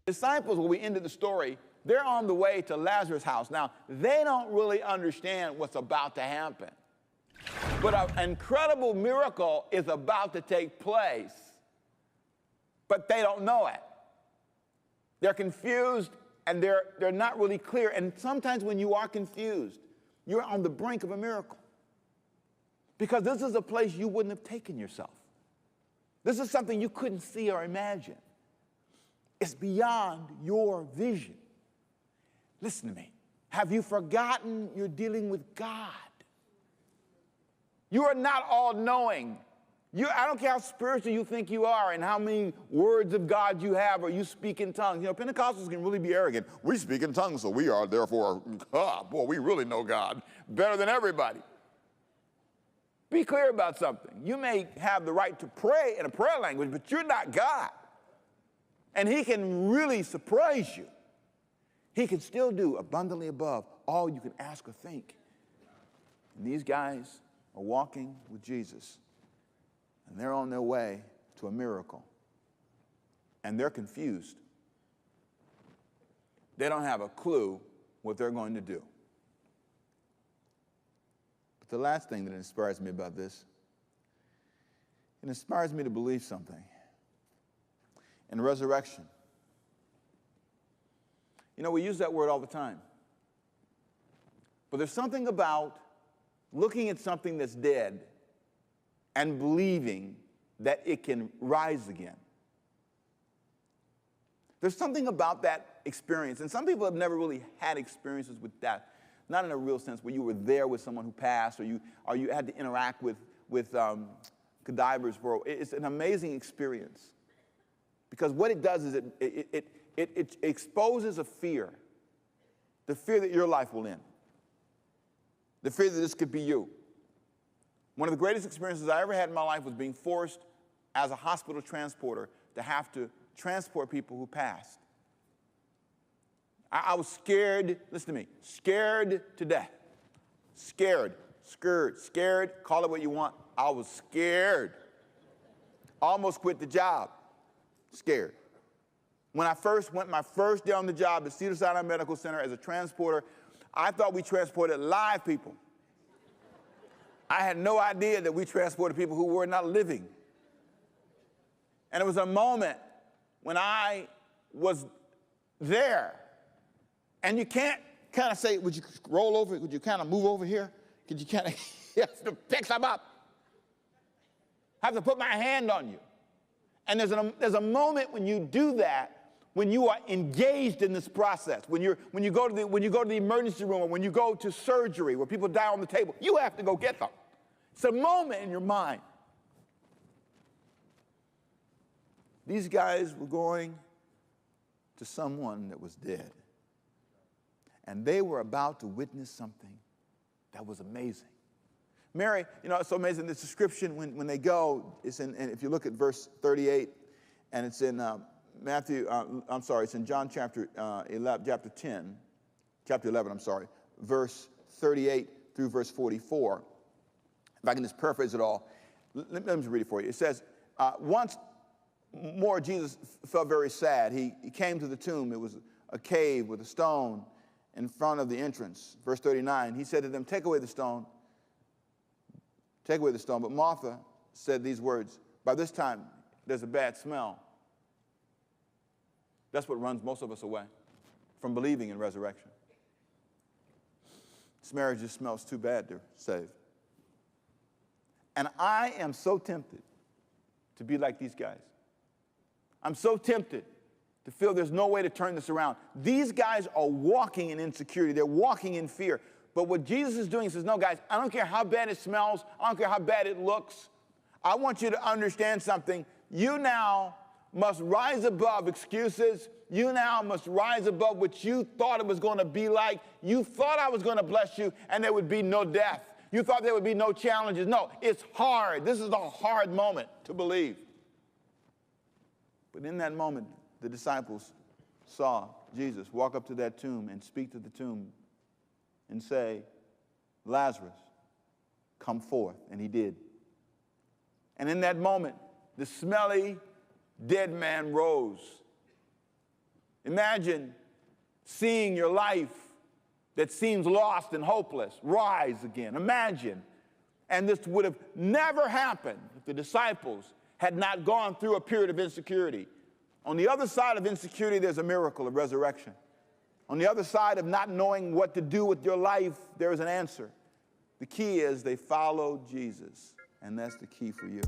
Disciples, when we ended the story, they're on the way to Lazarus' house. Now, they don't really understand what's about to happen. But an incredible miracle is about to take place, but they don't know it. They're confused, and they're not really clear. And sometimes when you are confused, you're on the brink of a miracle, because this is a place you wouldn't have taken yourself. This is something you couldn't see or imagine. It's beyond your vision. Listen to me. Have you forgotten you're dealing with God? You are not all-knowing. I don't care how spiritual you think you are and how many words of God you have or you speak in tongues. You know, Pentecostals can really be arrogant. We speak in tongues, so we are therefore, boy, we really know God better than everybody. Be clear about something. You may have the right to pray in a prayer language, but you're not God. And he can really surprise you. He can still do abundantly above all you can ask or think. And these guys are walking with Jesus, and they're on their way to a miracle. And they're confused. They don't have a clue what they're going to do. But the last thing that inspires me about this, it inspires me to believe something. In resurrection. You know, we use that word all the time. But there's something about looking at something that's dead and believing that it can rise again. There's something about that experience. And some people have never really had experiences with that. Not in a real sense where you were there with someone who passed, or you had to interact with cadavers. It's an amazing experience. Because what it does is it exposes a fear, the fear that your life will end, the fear that this could be you. One of the greatest experiences I ever had in my life was being forced as a hospital transporter to have to transport people who passed. I was scared, listen to me, scared to death. Scared, call it what you want. I was scared. Almost quit the job. Scared. When I first went my first day on the job at Cedars-Sinai Medical Center as a transporter, I thought we transported live people. I had no idea that we transported people who were not living. And it was a moment when I was there. And you can't kind of say, would you roll over? Would you kind of move over here? Could you kind of pick some up? I have to put my hand on you. And there's a moment when you do that, when you are engaged in this process, when you go to the emergency room, or when you go to surgery where people die on the table, you have to go get them. It's a moment in your mind. These guys were going to someone that was dead. And they were about to witness something that was amazing. Mary, you know, it's so amazing. This description, when they go, it's in, and if you look at verse 38, and it's in it's in John chapter 11, verse 38 through verse 44. If I can just paraphrase it all, let me just read it for you. It says, once more Jesus felt very sad. He came to the tomb. It was a cave with a stone in front of the entrance. Verse 39, he said to them, take away the stone. Take away the stone. But Martha said these words, by this time, there's a bad smell. That's what runs most of us away from believing in resurrection. This marriage just smells too bad to save. And I am so tempted to be like these guys. I'm so tempted to feel there's no way to turn this around. These guys are walking in insecurity. They're walking in fear. But what Jesus is doing, he says, no, guys, I don't care how bad it smells. I don't care how bad it looks. I want you to understand something. You now must rise above excuses. You now must rise above what you thought it was going to be like. You thought I was going to bless you and there would be no death. You thought there would be no challenges. No, it's hard. This is a hard moment to believe. But in that moment, the disciples saw Jesus walk up to that tomb and speak to the tomb and say, Lazarus, come forth. And he did. And in that moment, the smelly dead man rose. Imagine seeing your life that seems lost and hopeless rise again. Imagine. And this would have never happened if the disciples had not gone through a period of insecurity. On the other side of insecurity, there's a miracle of resurrection. On the other side of not knowing what to do with your life, there is an answer. The key is they followed Jesus, and that's the key for you.